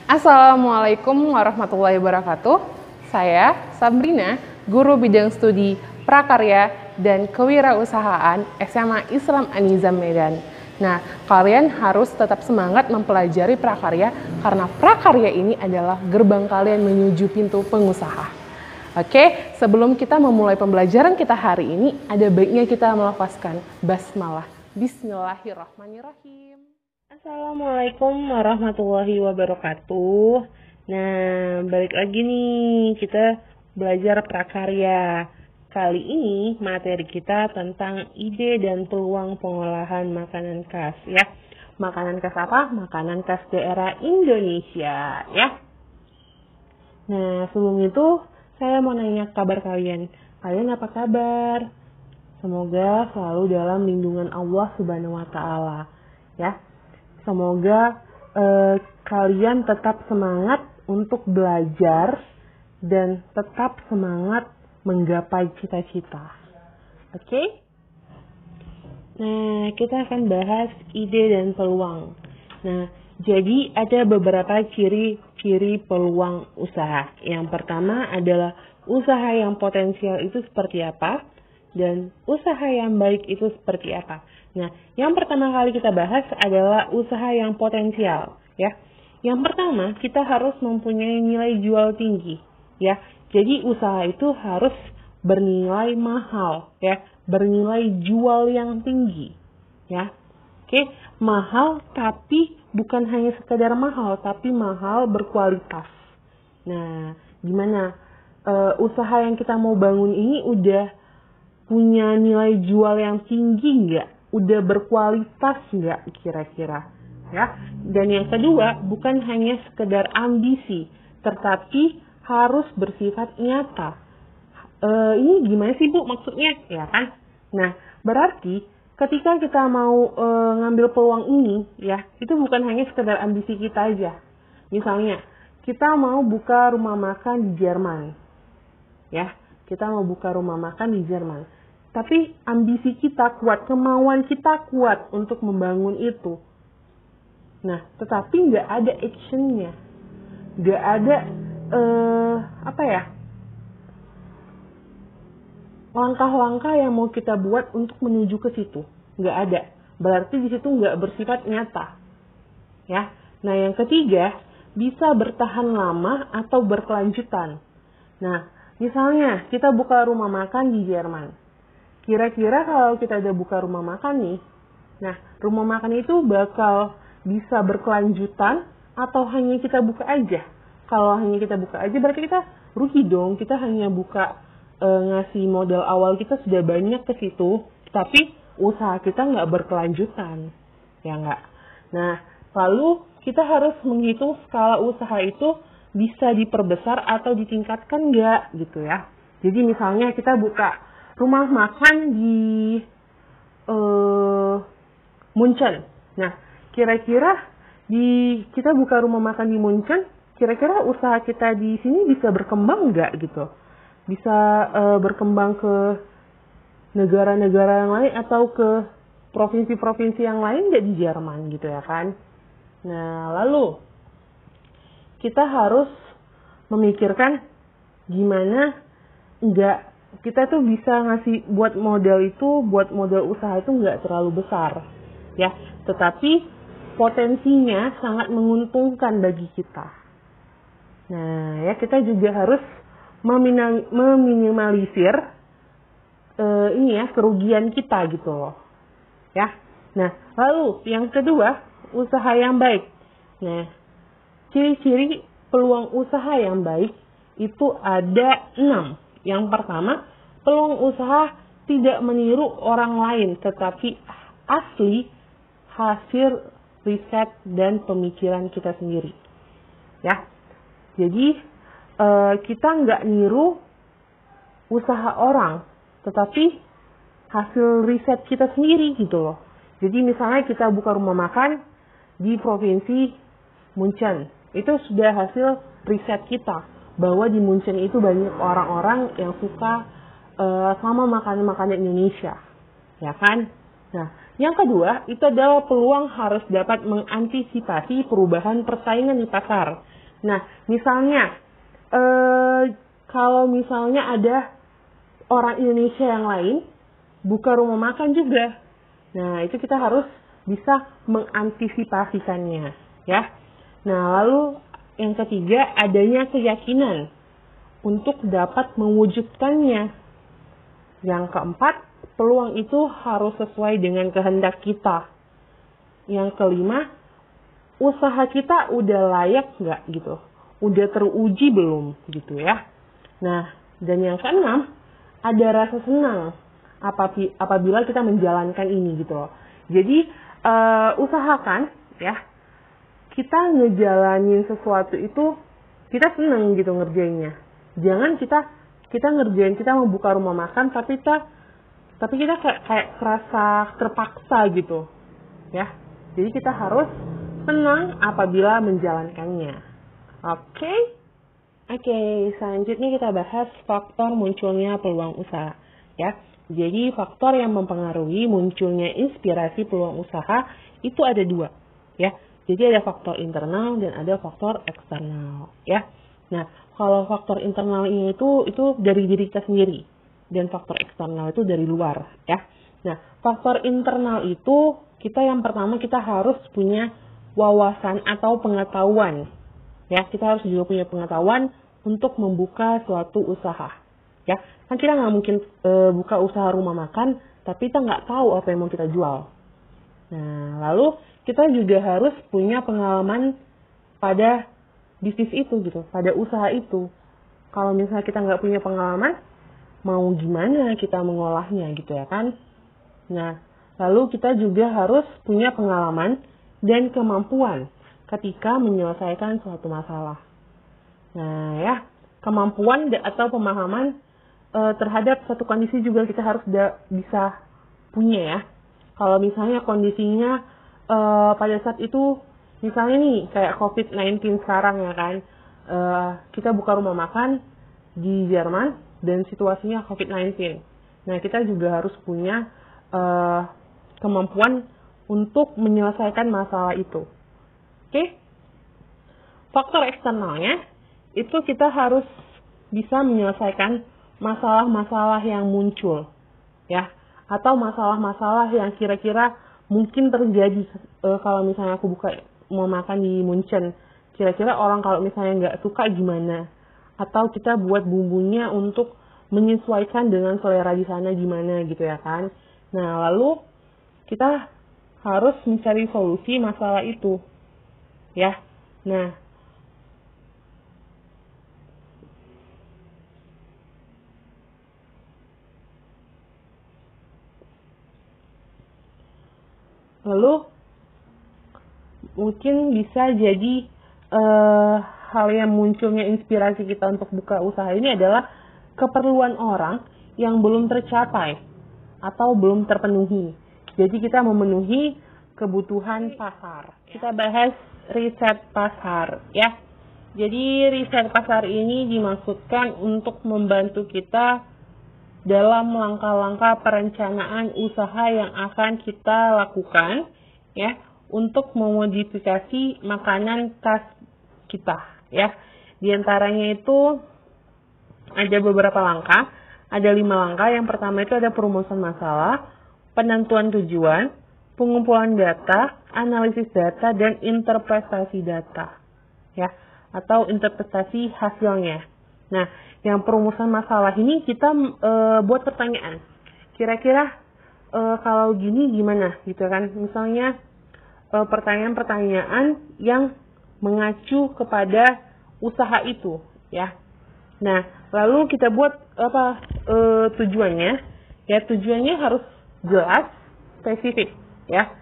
Assalamualaikum warahmatullahi wabarakatuh. Saya Sabrina, guru bidang studi prakarya dan kewirausahaan SMA Islam An-Nizam Medan. Nah, kalian harus tetap semangat mempelajari prakarya karena prakarya ini adalah gerbang kalian menuju pintu pengusaha. Oke, sebelum kita memulai pembelajaran kita hari ini, ada baiknya kita melafazkan basmalah. Bismillahirrahmanirrahim. Assalamualaikum warahmatullahi wabarakatuh. Nah, balik lagi nih, kita belajar prakarya. Kali ini materi kita tentang ide dan peluang pengolahan makanan khas ya. Makanan khas apa? Makanan khas daerah Indonesia ya. Nah, sebelum itu saya mau nanya kabar kalian. Kalian apa kabar? Semoga selalu dalam lindungan Allah Subhanahu wa taala ya. Semoga kalian tetap semangat untuk belajar dan tetap semangat menggapai cita-cita. Oke? Nah, kita akan bahas ide dan peluang. Nah, jadi ada beberapa ciri-ciri peluang usaha. Yang pertama adalah usaha yang potensial itu seperti apa dan usaha yang baik itu seperti apa. Nah, yang pertama kali kita bahas adalah usaha yang potensial, ya. Yang pertama, kita harus mempunyai nilai jual tinggi, ya. Jadi usaha itu harus bernilai mahal, ya, bernilai jual yang tinggi, ya. Oke, mahal tapi bukan hanya sekadar mahal, tapi mahal berkualitas. Nah, gimana? Usaha yang kita mau bangun ini udah punya nilai jual yang tinggi nggak? Udah berkualitas nggak kira-kira? Ya. Dan yang kedua, bukan hanya sekedar ambisi, tetapi harus bersifat nyata. Ini gimana sih Bu maksudnya? Ya kan? Nah, berarti ketika kita mau ngambil peluang ini, ya, itu bukan hanya sekedar ambisi kita aja. Misalnya, kita mau buka rumah makan di Jerman. Ya, kita mau buka rumah makan di Jerman. Tapi ambisi kita kuat, kemauan kita kuat untuk membangun itu. Nah, tetapi nggak ada actionnya. Nggak ada, langkah-langkah yang mau kita buat untuk menuju ke situ. Nggak ada. Berarti di situ nggak bersifat nyata. Ya. Nah, yang ketiga, bisa bertahan lama atau berkelanjutan. Nah, misalnya kita buka rumah makan di Jerman. Kira-kira kalau kita udah buka rumah makan nih, nah rumah makan itu bakal bisa berkelanjutan atau hanya kita buka aja? Kalau hanya kita buka aja berarti kita rugi dong. Kita hanya buka ngasih modal awal kita sudah banyak ke situ, tapi usaha kita nggak berkelanjutan, ya nggak? Nah, lalu kita harus menghitung skala usaha itu bisa diperbesar atau ditingkatkan nggak gitu ya. Jadi misalnya kita buka rumah makan di Munchen. Nah, kira-kira kita buka rumah makan di Munchen, kira-kira usaha kita di sini bisa berkembang nggak gitu? Bisa berkembang ke negara-negara yang lain atau ke provinsi-provinsi yang lain nggak di Jerman gitu ya kan? Nah, lalu kita harus memikirkan gimana kita tuh bisa ngasih buat modal usaha itu nggak terlalu besar, ya. Tetapi potensinya sangat menguntungkan bagi kita. Nah, ya kita juga harus meminimalisir kerugian kita gitu loh, ya. Nah, lalu yang kedua, usaha yang baik. Nah, ciri-ciri peluang usaha yang baik itu ada 6. Yang pertama, peluang usaha tidak meniru orang lain, tetapi asli hasil riset dan pemikiran kita sendiri. Ya, jadi kita nggak niru usaha orang, tetapi hasil riset kita sendiri gitu loh. Jadi misalnya kita buka rumah makan di provinsi Munchen, itu sudah hasil riset kita. Bahwa di Munchen itu banyak orang-orang yang suka sama makanan-makanan Indonesia, ya kan? Nah, yang kedua itu adalah peluang harus dapat mengantisipasi perubahan persaingan di pasar. Nah, misalnya kalau misalnya ada orang Indonesia yang lain buka rumah makan juga. Nah, itu kita harus bisa mengantisipasikannya, ya. Nah, lalu yang ketiga, adanya keyakinan untuk dapat mewujudkannya. Yang keempat, peluang itu harus sesuai dengan kehendak kita. Yang kelima, usaha kita udah layak nggak gitu? Udah teruji belum gitu ya? Nah, dan yang keenam, ada rasa senang apabila kita menjalankan ini gitu loh. Jadi, usahakan ya, kita ngejalanin sesuatu itu, kita senang gitu ngerjainnya. Jangan kita ngerjain, kita membuka rumah makan, tapi kita kayak kerasa terpaksa gitu ya. Jadi kita harus senang apabila menjalankannya. Oke, selanjutnya kita bahas faktor munculnya peluang usaha ya. Jadi faktor yang mempengaruhi munculnya inspirasi peluang usaha itu ada dua ya. Jadi ada faktor internal dan ada faktor eksternal ya. Nah, kalau faktor internal ini itu dari diri kita sendiri dan faktor eksternal itu dari luar ya. Nah, faktor internal itu yang pertama kita harus punya wawasan atau pengetahuan. Ya, kita harus juga punya pengetahuan untuk membuka suatu usaha. Ya, kan kita nggak mungkin buka usaha rumah makan, tapi kita nggak tahu apa yang mau kita jual. Nah, lalu kita juga harus punya pengalaman pada bisnis itu gitu, pada usaha itu. Kalau misalnya kita nggak punya pengalaman, mau gimana kita mengolahnya gitu ya kan? Nah, lalu kita juga harus punya pengalaman dan kemampuan ketika menyelesaikan suatu masalah. Nah ya, kemampuan atau pemahaman terhadap suatu kondisi juga kita harus bisa punya ya. Kalau misalnya kondisinya pada saat itu, misalnya nih kayak COVID-19 sekarang ya kan, kita buka rumah makan di Jerman dan situasinya COVID-19. Nah, kita juga harus punya kemampuan untuk menyelesaikan masalah itu. Oke? Faktor eksternalnya itu kita harus bisa menyelesaikan masalah-masalah yang muncul ya, atau masalah-masalah yang kira-kira mungkin terjadi kalau misalnya aku mau makan di Munchen, kira-kira orang kalau misalnya nggak suka gimana, atau kita buat bumbunya untuk menyesuaikan dengan selera di sana gimana gitu ya kan. Nah, lalu kita harus mencari solusi masalah itu ya. Nah, lalu mungkin bisa jadi hal yang munculnya inspirasi kita untuk buka usaha ini adalah keperluan orang yang belum tercapai atau belum terpenuhi. Jadi kita memenuhi kebutuhan pasar. Kita bahas riset pasar ya. Jadi riset pasar ini dimaksudkan untuk membantu kita dalam langkah-langkah perencanaan usaha yang akan kita lakukan ya untuk memodifikasi makanan khas kita ya. Di antaranya itu ada beberapa langkah, ada 5 langkah. Yang pertama itu ada perumusan masalah, penentuan tujuan, pengumpulan data, analisis data, dan interpretasi data ya, atau interpretasi hasilnya. Nah, yang perumusan masalah ini kita buat pertanyaan. Kira-kira kalau gini gimana gitu kan? Misalnya pertanyaan-pertanyaan yang mengacu kepada usaha itu ya. Nah, lalu kita buat tujuannya? Ya, tujuannya harus jelas, spesifik ya.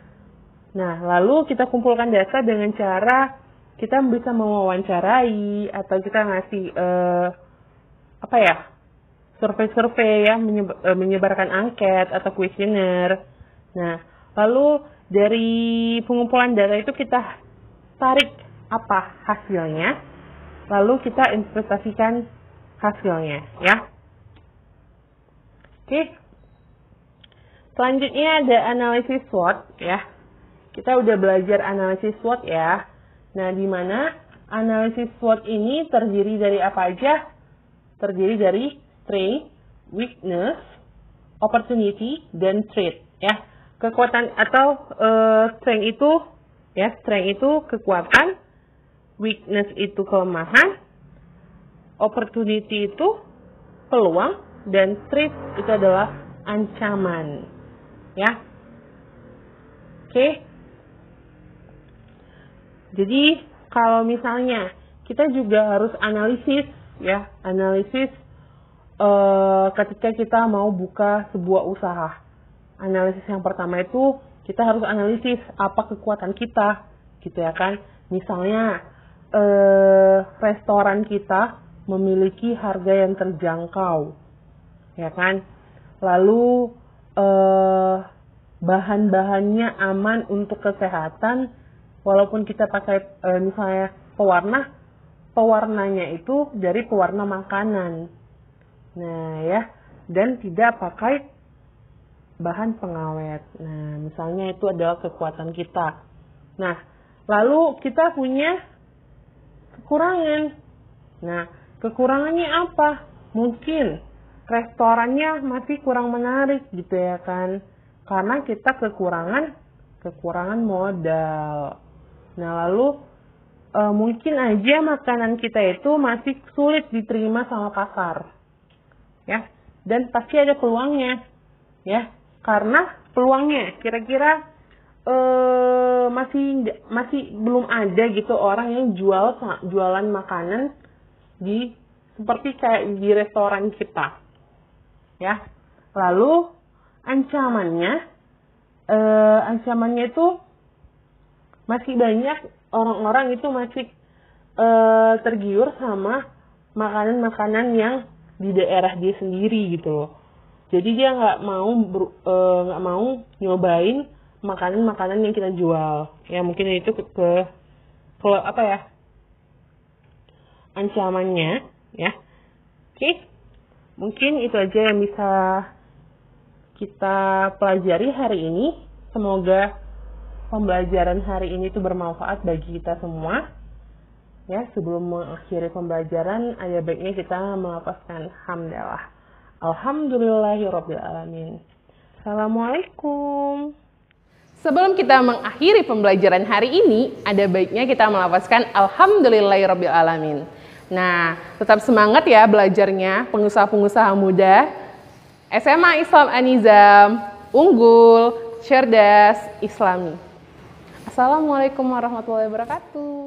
Nah, lalu kita kumpulkan data dengan cara kita bisa mewawancarai atau kita ngasih survei-survei ya, menyebarkan angket atau kuesioner. Nah, lalu dari pengumpulan data itu kita tarik apa hasilnya, lalu kita interpretasikan hasilnya ya. Oke. Selanjutnya ada analisis SWOT ya. Kita udah belajar analisis SWOT ya. Nah, di mana Analisis SWOT ini terdiri dari apa aja? Terdiri dari strength, weakness, opportunity, dan threat. Ya, kekuatan atau strength itu kekuatan, weakness itu kelemahan, opportunity itu peluang, dan threat itu adalah ancaman. Ya, oke. Jadi kalau misalnya kita juga harus analisis, ya, ketika kita mau buka sebuah usaha. Analisis yang pertama itu kita harus analisis apa kekuatan kita, gitu ya kan. Misalnya restoran kita memiliki harga yang terjangkau, ya kan. Lalu bahan-bahannya aman untuk kesehatan, walaupun kita pakai misalnya pewarnanya itu dari pewarna makanan. Nah ya, dan tidak pakai bahan pengawet. Nah, misalnya itu adalah kekuatan kita. Nah, lalu kita punya kekurangan. Nah, kekurangannya apa? Mungkin restorannya masih kurang menarik gitu ya kan. Karena kita kekurangan modal. Nah, lalu mungkin aja makanan kita itu masih sulit diterima sama pasar. Ya, dan pasti ada peluangnya. Ya, karena peluangnya kira-kira masih belum ada gitu orang yang jualan makanan seperti kayak di restoran kita. Ya. Lalu ancamannya itu masih banyak orang-orang itu masih tergiur sama makanan-makanan yang di daerah dia sendiri gitu loh. Jadi dia nggak mau nyobain makanan-makanan yang kita jual. Ya mungkin itu apa ya, ancamannya ya. Oke. Mungkin itu aja yang bisa kita pelajari hari ini. Semoga pembelajaran hari ini itu bermanfaat bagi kita semua. Ya, sebelum mengakhiri pembelajaran, ada baiknya kita melafazkan hamdalah. Alhamdulillahirrabbilalamin. Assalamualaikum. Sebelum kita mengakhiri pembelajaran hari ini, ada baiknya kita melafazkan Alhamdulillahirrabbilalamin. Nah, tetap semangat ya belajarnya, pengusaha-pengusaha muda. SMA Islam An-Nizam, unggul, cerdas, islami. Assalamualaikum warahmatullahi wabarakatuh.